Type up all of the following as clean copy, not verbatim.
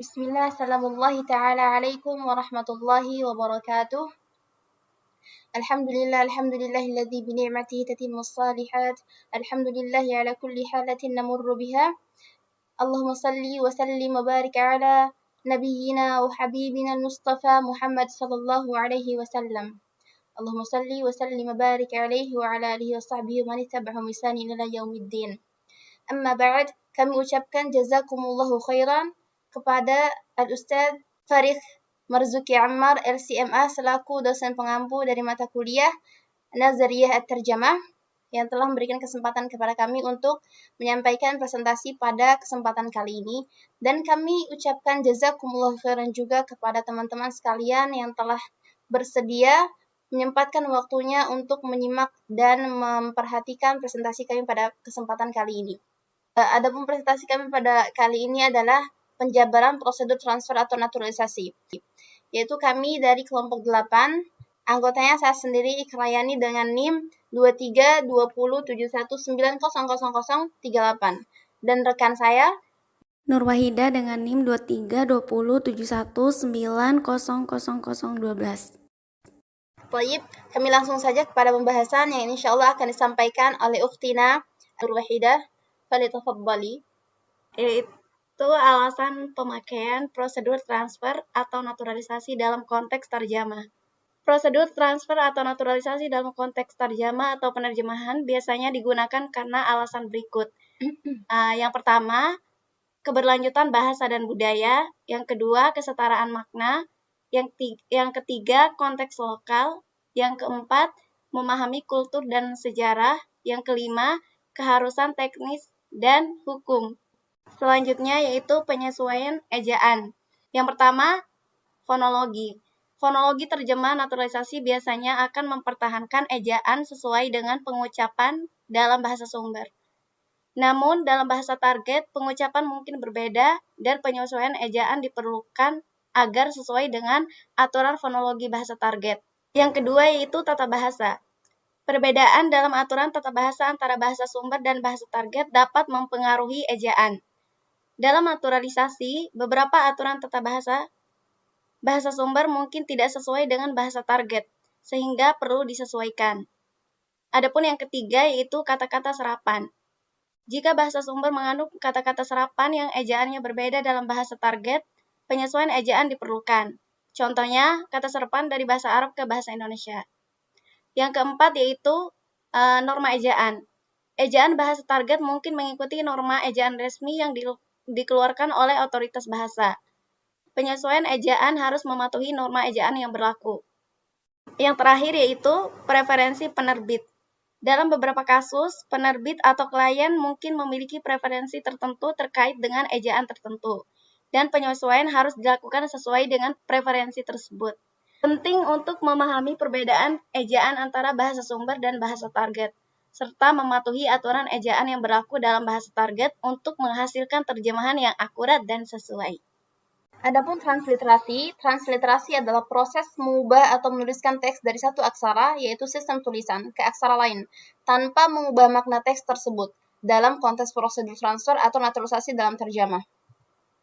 Bismillah, assalamualaikum ta'ala alaikum warahmatullahi wabarakatuh. Alhamdulillahilladzi bini'matihi tatimmus salihat. Alhamdulillahi ala kulli halatin namurru biha. Allahumma salli wa sallim wa barik ala nabiyyina wa habibina al-mustafa Muhammad sallallahu alaihi wasallam. Allahumma salli wa sallim wa barik alaihi wa ala alihi wa sahbihi wa man ittaba'ahum bi ihsanin ila yaumiddin. Amma ba'd, kami ucapkan jazakumullahu khairan kepada Al-Ustaz Farid Marzuki Ammar LCMA selaku dosen pengampu dari mata kuliah Nazariyah At-Tarjamah yang telah memberikan kesempatan kepada kami untuk menyampaikan presentasi pada kesempatan kali ini, dan kami ucapkan jazakumullahu khairan juga kepada teman-teman sekalian yang telah bersedia menyempatkan waktunya untuk menyimak dan memperhatikan presentasi kami pada kesempatan kali ini. Adapun presentasi kami pada kali ini adalah penjabaran prosedur transfer atau naturalisasi, yaitu kami dari kelompok 8, anggotanya saya sendiri Ikrayani dengan NIM 232071900038, dan rekan saya Nur Wahida dengan NIM 232071900012. Baik, kami langsung saja kepada pembahasan yang insya Allah akan disampaikan oleh Ukhtina Nur Wahida. Falitafaddali. Yaitu alasan pemakaian prosedur transfer atau naturalisasi dalam konteks tarjamah. Prosedur transfer atau naturalisasi dalam konteks tarjamah atau penerjemahan biasanya digunakan karena alasan berikut. Yang pertama, keberlanjutan bahasa dan budaya. Yang kedua, kesetaraan makna. Yang ketiga, konteks lokal. Yang keempat, memahami kultur dan sejarah. Yang kelima, keharusan teknis dan hukum. Selanjutnya yaitu penyesuaian ejaan. Yang pertama, fonologi. Fonologi terjemah naturalisasi biasanya akan mempertahankan ejaan sesuai dengan pengucapan dalam bahasa sumber. Namun, dalam bahasa target, pengucapan mungkin berbeda dan penyesuaian ejaan diperlukan agar sesuai dengan aturan fonologi bahasa target. Yang kedua yaitu tata bahasa. Perbedaan dalam aturan tata bahasa antara bahasa sumber dan bahasa target dapat mempengaruhi ejaan. Dalam naturalisasi, beberapa aturan tata bahasa sumber mungkin tidak sesuai dengan bahasa target, sehingga perlu disesuaikan. Adapun yang ketiga yaitu kata-kata serapan. Jika bahasa sumber mengandung kata-kata serapan yang ejaannya berbeda dalam bahasa target, penyesuaian ejaan diperlukan. Contohnya, kata serapan dari bahasa Arab ke bahasa Indonesia. Yang keempat yaitu norma ejaan. Ejaan bahasa target mungkin mengikuti norma ejaan resmi yang dikeluarkan oleh otoritas bahasa. Penyesuaian ejaan harus mematuhi norma ejaan yang berlaku. Yang terakhir yaitu preferensi penerbit. Dalam beberapa kasus, penerbit atau klien mungkin memiliki preferensi tertentu terkait dengan ejaan tertentu, dan penyesuaian harus dilakukan sesuai dengan preferensi tersebut. Penting untuk memahami perbedaan ejaan antara bahasa sumber dan bahasa target, serta mematuhi aturan ejaan yang berlaku dalam bahasa target untuk menghasilkan terjemahan yang akurat dan sesuai. Adapun transliterasi adalah proses mengubah atau menuliskan teks dari satu aksara, yaitu sistem tulisan, ke aksara lain, tanpa mengubah makna teks tersebut, dalam konteks prosedur transfer atau naturalisasi dalam terjemah.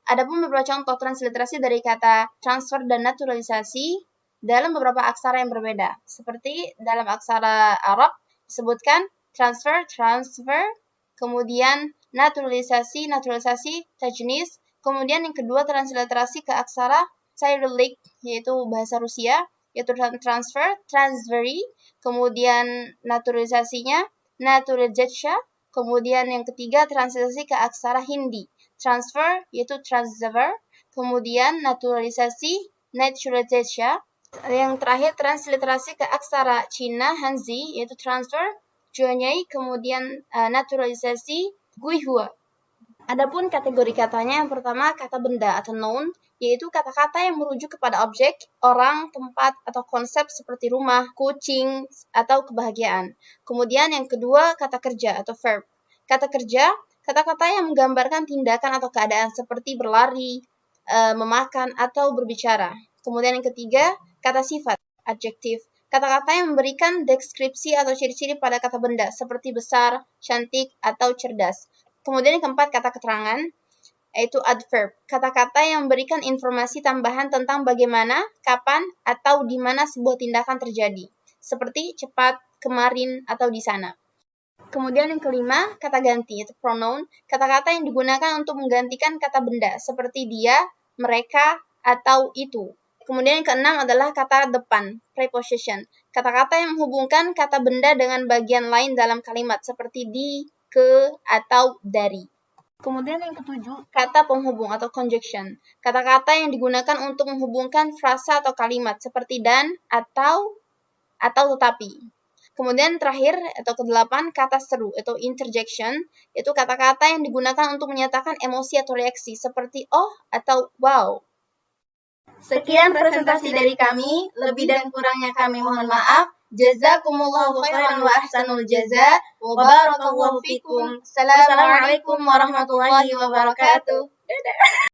Adapun beberapa contoh transliterasi dari kata transfer dan naturalisasi dalam beberapa aksara yang berbeda. Seperti dalam aksara Arab disebutkan transfer, kemudian naturalisasi, tajnis, kemudian yang kedua transliterasi ke aksara Cyrillic, yaitu bahasa Rusia, yaitu transferi, kemudian naturalisasinya naturalizacja, kemudian yang ketiga transliterasi ke aksara Hindi, transfer yaitu transfer, kemudian naturalisasi naturalizacja. Yang terakhir transliterasi ke aksara Cina Hanzi yaitu transfer Juanyai, kemudian naturalisasi Guihua. Adapun kategori katanya, yang pertama kata benda atau noun, yaitu kata-kata yang merujuk kepada objek, orang, tempat, atau konsep seperti rumah, kucing, atau kebahagiaan. Kemudian yang kedua kata kerja atau verb. Kata kerja, kata-kata yang menggambarkan tindakan atau keadaan seperti berlari, memakan, atau berbicara. Kemudian yang ketiga, kata sifat, adjektif. Kata-kata yang memberikan deskripsi atau ciri-ciri pada kata benda, seperti besar, cantik, atau cerdas. Kemudian yang keempat, kata keterangan. yaitu adverb, kata-kata yang memberikan informasi tambahan tentang bagaimana, kapan, atau di mana sebuah tindakan terjadi, seperti cepat, kemarin, atau di sana. Kemudian yang kelima, kata ganti, yaitu pronoun, kata-kata yang digunakan untuk menggantikan kata benda, seperti dia, mereka, atau itu. Kemudian yang keenam adalah kata depan, preposition, kata-kata yang menghubungkan kata benda dengan bagian lain dalam kalimat, seperti di, ke, atau dari. Kemudian yang ketujuh, kata penghubung atau conjunction, kata-kata yang digunakan untuk menghubungkan frasa atau kalimat, seperti dan, atau tetapi. Kemudian terakhir atau kedelapan, kata seru atau interjection, itu kata-kata yang digunakan untuk menyatakan emosi atau reaksi seperti oh atau wow. Sekian presentasi dari kami, lebih dan kurangnya kami mohon maaf. Jazakumullahu khairan wa ahsanul jaza wa barakallahu fikum. Assalamualaikum warahmatullahi wabarakatuh.